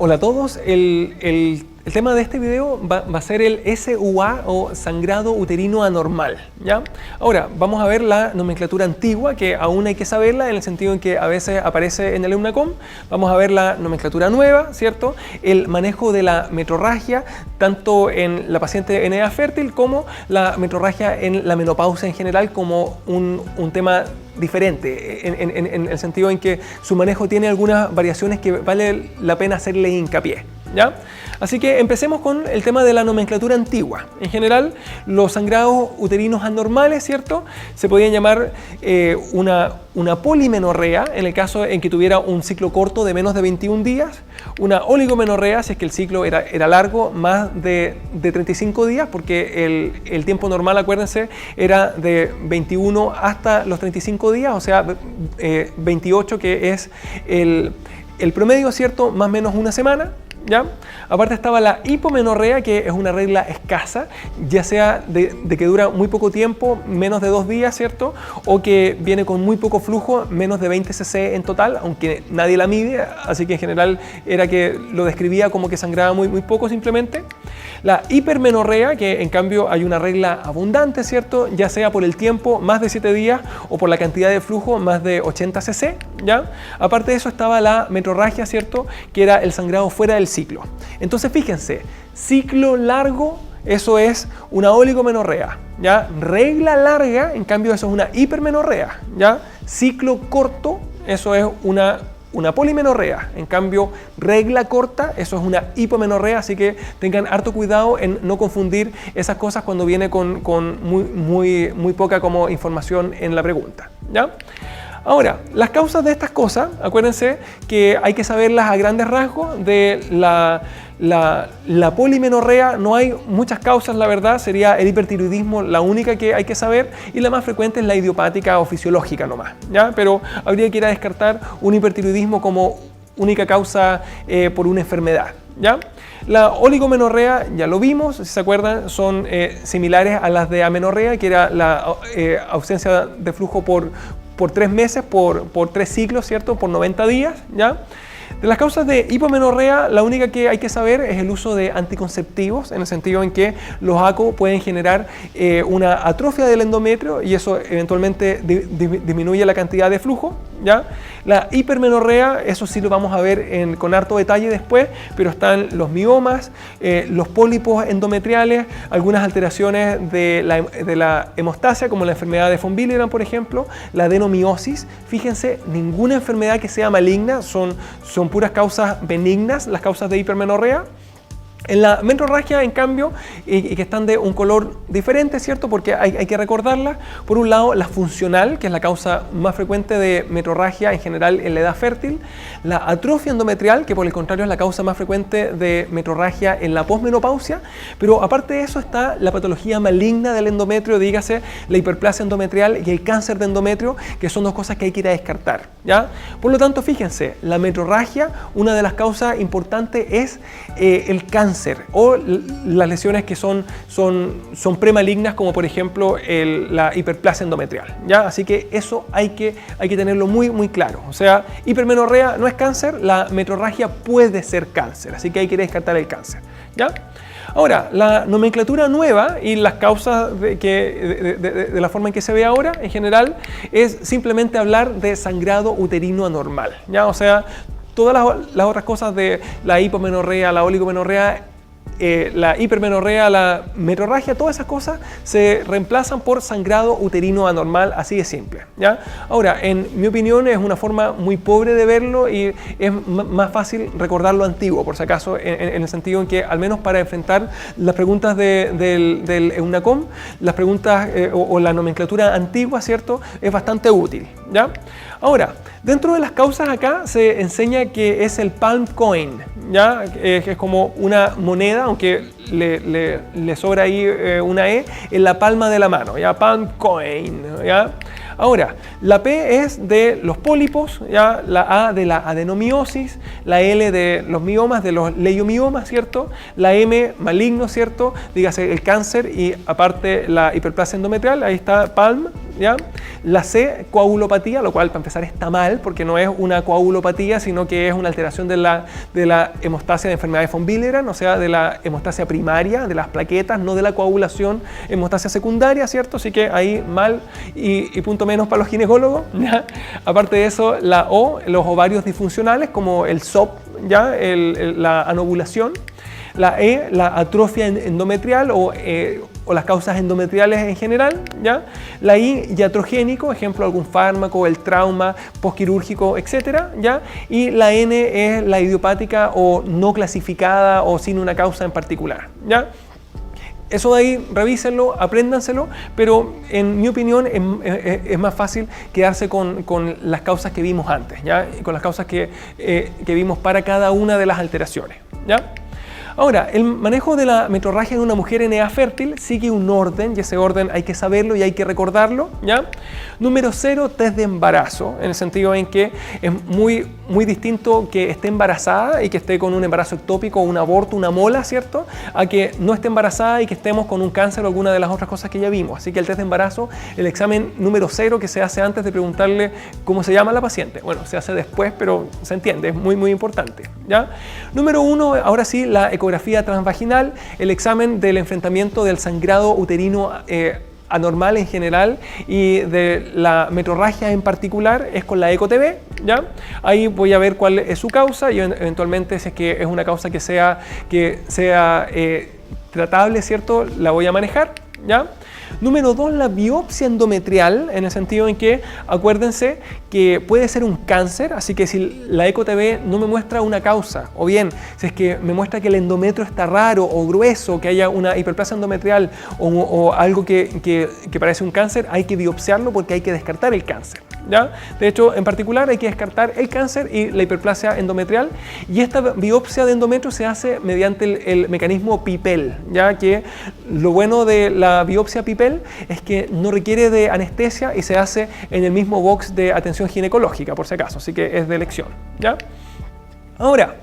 Hola a todos, el tema de este video va a ser el SUA o sangrado uterino anormal, ¿ya? Ahora, vamos a ver la nomenclatura antigua, que aún hay que saberla en el sentido en que a veces aparece en el EUNACOM. Vamos a ver la nomenclatura nueva, ¿cierto? El manejo de la metrorragia, tanto en la paciente en edad fértil como la metrorragia en la menopausia en general, como un tema diferente, en el sentido en que su manejo tiene algunas variaciones que vale la pena hacerle hincapié, ¿ya? Así que empecemos con el tema de la nomenclatura antigua. En general, los sangrados uterinos anormales, ¿cierto?, se podían llamar una polimenorrea en el caso en que tuviera un ciclo corto de menos de 21 días, una oligomenorrea si es que el ciclo era largo, más de 35 días, porque el tiempo normal, acuérdense, era de 21 hasta los 35 días, o sea, 28 que es el promedio, ¿cierto?, más o menos una semana. ¿Ya? Aparte estaba la hipomenorrea, que es una regla escasa, ya sea de que dura muy poco tiempo, menos de 2 días, ¿cierto? O que viene con muy poco flujo, menos de 20 cc en total, aunque nadie la mide, así que en general era que lo describía como que sangraba muy poco simplemente. La hipermenorrea, que en cambio hay una regla abundante, ¿cierto? Ya sea por el tiempo, más de 7 días, o por la cantidad de flujo, más de 80 cc, ¿ya? Aparte de eso estaba la metrorragia, ¿cierto?, que era el sangrado fuera del ciclo. Entonces fíjense, ciclo largo, eso es una oligomenorrea, ¿ya? Regla larga, en cambio eso es una hipermenorrea, ¿ya? Ciclo corto, eso es una polimenorrea, en cambio regla corta, eso es una hipomenorrea, así que tengan harto cuidado en no confundir esas cosas cuando viene con muy poca como información en la pregunta, ¿ya? Ahora, las causas de estas cosas, acuérdense que hay que saberlas a grandes rasgos. De la polimenorrea no hay muchas causas, la verdad, sería el hipertiroidismo la única que hay que saber, y la más frecuente es la idiopática o fisiológica nomás, ¿ya? Pero habría que ir a descartar un hipertiroidismo como única causa por una enfermedad, ¿ya? La oligomenorrea, ya lo vimos, si se acuerdan, son similares a las de amenorrea, que era la ausencia de flujo por 3 meses, por 3 ciclos, ¿cierto?, por 90 días, ¿ya? De las causas de hipomenorrea, la única que hay que saber es el uso de anticonceptivos, en el sentido en que los ACO pueden generar una atrofia del endometrio y eso eventualmente disminuye la cantidad de flujo, ¿ya? La hipermenorrea, eso sí lo vamos a ver con harto detalle después, pero están los miomas, los pólipos endometriales, algunas alteraciones de la hemostasia, como la enfermedad de von Willebrand, por ejemplo, la adenomiosis. Fíjense, ninguna enfermedad que sea maligna, son puras causas benignas, las causas de hipermenorrea. En la metrorragia, en cambio, y que están de un color diferente, ¿cierto?, porque hay que recordarlas. Por un lado, la funcional, que es la causa más frecuente de metrorragia en general en la edad fértil. La atrofia endometrial, que por el contrario es la causa más frecuente de metrorragia en la posmenopausia. Pero aparte de eso está la patología maligna del endometrio, dígase la hiperplasia endometrial y el cáncer de endometrio, que son dos cosas que hay que ir a descartar, ¿ya? Por lo tanto, fíjense, la metrorragia, una de las causas importantes es el cáncer o las lesiones que son premalignas, como por ejemplo la hiperplasia endometrial, ¿ya? Así que eso hay que tenerlo muy claro. O sea, hipermenorrea no es cáncer, la metrorragia puede ser cáncer, así que hay que descartar el cáncer, ¿ya? Ahora, la nomenclatura nueva y las causas de la forma en que se ve ahora, en general, es simplemente hablar de sangrado uterino anormal, ¿ya? O sea, todas las otras cosas de la hipomenorrea, la oligomenorrea, la hipermenorrea, la metrorragia, todas esas cosas se reemplazan por sangrado uterino anormal, así de simple, ¿ya? Ahora, en mi opinión es una forma muy pobre de verlo y es más fácil recordar lo antiguo, por si acaso, en el sentido en que al menos para enfrentar las preguntas del EUNACOM, las preguntas o la nomenclatura antigua, ¿cierto?, es bastante útil, ¿ya? Ahora, dentro de las causas acá se enseña que es el palm coin, ¿ya? Que es como una moneda, aunque le sobra ahí una E, en la palma de la mano, ¿ya? Palm coin, ¿ya? Ahora, la P es de los pólipos, ¿ya? La A de la adenomiosis, la L de los miomas, de los leiomiomas, ¿cierto? La M, maligno, ¿cierto? Dígase el cáncer y aparte la hiperplasia endometrial, ahí está palm, ¿ya? La C, coagulopatía, lo cual para empezar está mal, porque no es una coagulopatía, sino que es una alteración de la hemostasia de enfermedad de von Willebrand, o sea, de la hemostasia primaria, de las plaquetas, no de la coagulación hemostasia secundaria, ¿cierto? Así que ahí mal y punto menos para los ginecólogos, ¿ya? Aparte de eso, la O, los ovarios disfuncionales, como el SOP, ¿ya? La anovulación. La E, la atrofia endometrial o las causas endometriales en general, ¿ya? La I, iatrogénico, ejemplo, algún fármaco, el trauma postquirúrgico, etcétera, ¿ya? Y la N es la idiopática o no clasificada o sin una causa en particular, ¿ya? Eso de ahí, revísenlo, apréndanselo, pero en mi opinión es más fácil quedarse con las causas que vimos antes, ¿ya? Con las causas que vimos para cada una de las alteraciones, ¿ya? Ahora, el manejo de la metrorragia en una mujer en edad fértil sigue un orden, y ese orden hay que saberlo y hay que recordarlo, ¿ya? Número 0, test de embarazo, en el sentido en que es muy distinto que esté embarazada y que esté con un embarazo ectópico, un aborto, una mola, ¿cierto? A que no esté embarazada y que estemos con un cáncer o alguna de las otras cosas que ya vimos. Así que el test de embarazo, el examen número 0 que se hace antes de preguntarle cómo se llama la paciente. Bueno, se hace después, pero se entiende, es muy importante, ¿ya? Número 1, ahora sí, la ecografía transvaginal, el examen del enfrentamiento del sangrado uterino anormal en general y de la metrorragia en particular es con la ECO-TB, ¿ya? Ahí voy a ver cuál es su causa y eventualmente si es que es una causa que sea tratable, ¿cierto? La voy a manejar, ¿ya? Número 2, la biopsia endometrial, en el sentido en que, acuérdense que puede ser un cáncer, así que si la ECO-TB no me muestra una causa, o bien, si es que me muestra que el endometrio está raro o grueso, que haya una hiperplasia endometrial o algo que parece un cáncer, hay que biopsiarlo porque hay que descartar el cáncer, ¿ya? De hecho, en particular hay que descartar el cáncer y la hiperplasia endometrial, y esta biopsia de endometrio se hace mediante el mecanismo PIPEL, ya que lo bueno de la biopsia PIPEL es que no requiere de anestesia y se hace en el mismo box de atención ginecológica, por si acaso, así que es de elección, ¿ya? Ahora,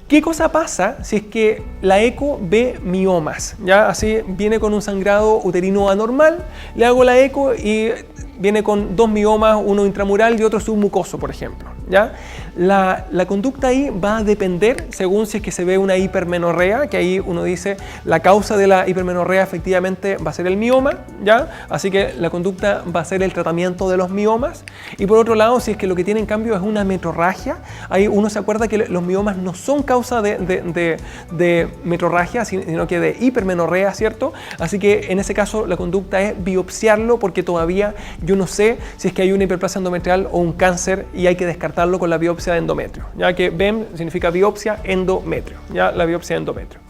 ¿qué cosa pasa si es que la eco ve miomas? ¿Ya? Así viene con un sangrado uterino anormal, le hago la eco y viene con 2 miomas, uno intramural y otro submucoso, por ejemplo, ¿ya? La conducta ahí va a depender según si es que se ve una hipermenorrea, que ahí uno dice la causa de la hipermenorrea efectivamente va a ser el mioma, ¿ya? Así que la conducta va a ser el tratamiento de los miomas. Y por otro lado, si es que lo que tiene en cambio es una metrorragia, ahí uno se acuerda que los miomas no son causa de metrorragia, sino que de hipermenorrea, ¿cierto? Así que en ese caso la conducta es biopsiarlo porque todavía yo no sé si es que hay una hiperplasia endometrial o un cáncer y hay que descartarlo con la biopsia de endometrio, ya que BEM significa biopsia endometrio, ya la biopsia de endometrio.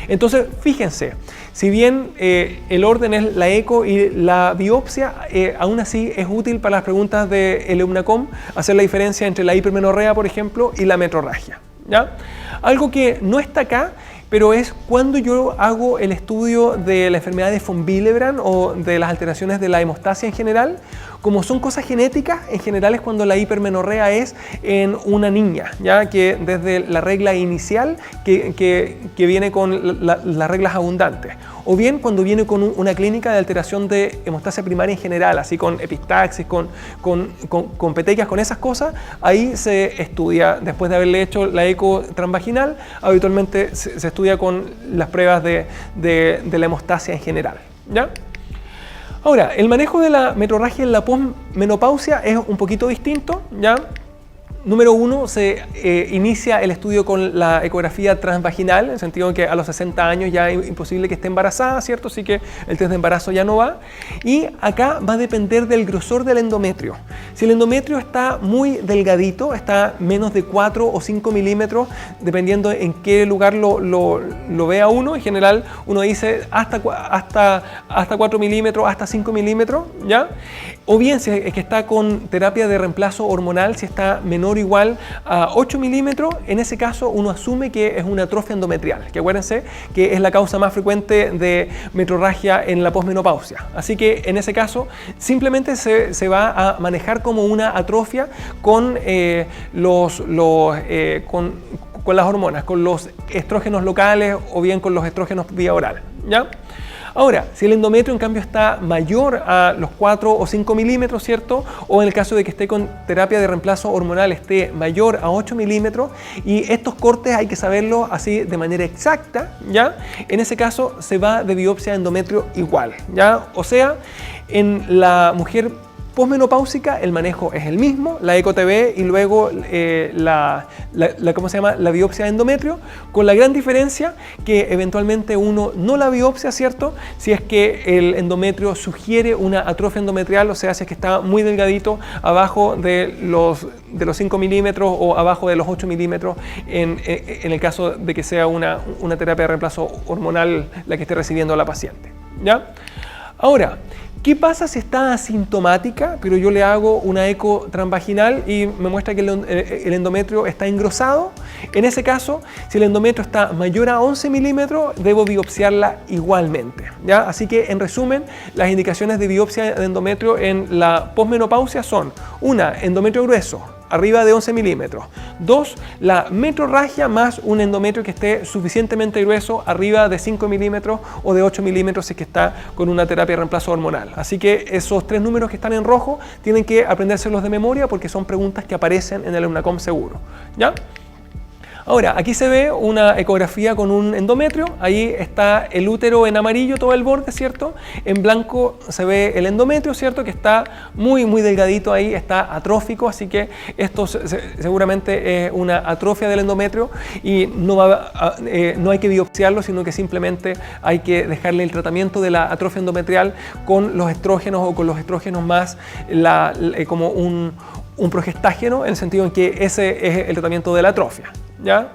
Entonces, fíjense, si bien el orden es la eco y la biopsia, aún así es útil para las preguntas de EUNACOM hacer la diferencia entre la hipermenorrea, por ejemplo, y la metrorragia, ¿ya? Algo que no está acá, pero es cuando yo hago el estudio de la enfermedad de von Willebrand o de las alteraciones de la hemostasia en general, como son cosas genéticas, en general es cuando la hipermenorrea es en una niña, ya que desde la regla inicial que viene con las reglas abundantes, o bien cuando viene con una clínica de alteración de hemostasia primaria en general, así con epistaxis, con petequias, con esas cosas, ahí se estudia, después de haberle hecho la eco transvaginal, habitualmente se estudia con las pruebas de la hemostasia en general, ¿ya? Ahora, el manejo de la metrorragia en la posmenopausia es un poquito distinto, ¿ya? Número 1, se inicia el estudio con la ecografía transvaginal, en el sentido de que a los 60 años ya es imposible que esté embarazada, ¿cierto? Así que el test de embarazo ya no va. Y acá va a depender del grosor del endometrio. Si el endometrio está muy delgadito, está menos de 4 o 5 milímetros, dependiendo en qué lugar lo vea uno, en general uno dice hasta 4 milímetros, hasta 5 milímetros, ¿ya? O bien si es que está con terapia de reemplazo hormonal, si está menor o igual a 8 milímetros, en ese caso uno asume que es una atrofia endometrial, que acuérdense que es la causa más frecuente de metrorragia en la posmenopausia. Así que en ese caso simplemente se va a manejar como una atrofia con las hormonas, con los estrógenos locales o bien con los estrógenos vía oral, ¿ya? Ahora, si el endometrio en cambio está mayor a los 4 o 5 milímetros, ¿cierto? O en el caso de que esté con terapia de reemplazo hormonal esté mayor a 8 milímetros, y estos cortes hay que saberlo así de manera exacta, ¿ya? En ese caso se va de biopsia de endometrio igual, ¿ya? O sea, en la mujer posmenopáusica el manejo es el mismo, la ECO-TB y luego ¿cómo se llama? La biopsia de endometrio, con la gran diferencia que eventualmente uno no la biopsia, ¿cierto? Si es que el endometrio sugiere una atrofia endometrial, o sea, si es que está muy delgadito abajo de los 5 milímetros o abajo de los 8 milímetros en el caso de que sea una terapia de reemplazo hormonal la que esté recibiendo la paciente, ¿ya? Ahora, ¿qué pasa si está asintomática, pero yo le hago una eco transvaginal y me muestra que el endometrio está engrosado? En ese caso, si el endometrio está mayor a 11 milímetros, debo biopsiarla igualmente, ¿ya? Así que, en resumen, las indicaciones de biopsia de endometrio en la posmenopausia son: 1, endometrio grueso, arriba de 11 milímetros. 2, la metrorragia más un endometrio que esté suficientemente grueso, arriba de 5 milímetros o de 8 milímetros si es que está con una terapia de reemplazo hormonal. Así que esos 3 números que están en rojo tienen que aprendérselos de memoria porque son preguntas que aparecen en el EUNACOM seguro, ¿ya? Ahora, aquí se ve una ecografía con un endometrio, ahí está el útero en amarillo, todo el borde, ¿cierto? En blanco se ve el endometrio, ¿cierto? Que está muy delgadito ahí, está atrófico, así que esto seguramente es una atrofia del endometrio y no hay que biopsiarlo, sino que simplemente hay que dejarle el tratamiento de la atrofia endometrial con los estrógenos o con los estrógenos más como un progestágeno, en el sentido en que ese es el tratamiento de la atrofia, ¿ya?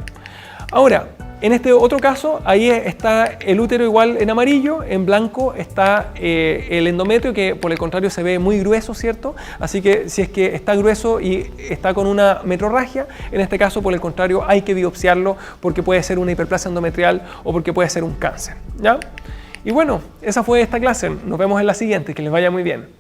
Ahora, en este otro caso, ahí está el útero igual en amarillo, en blanco está el endometrio, que por el contrario se ve muy grueso, ¿cierto? Así que si es que está grueso y está con una metrorragia, en este caso por el contrario hay que biopsiarlo porque puede ser una hiperplasia endometrial o porque puede ser un cáncer, ¿ya? Y bueno, esa fue esta clase, nos vemos en la siguiente, que les vaya muy bien.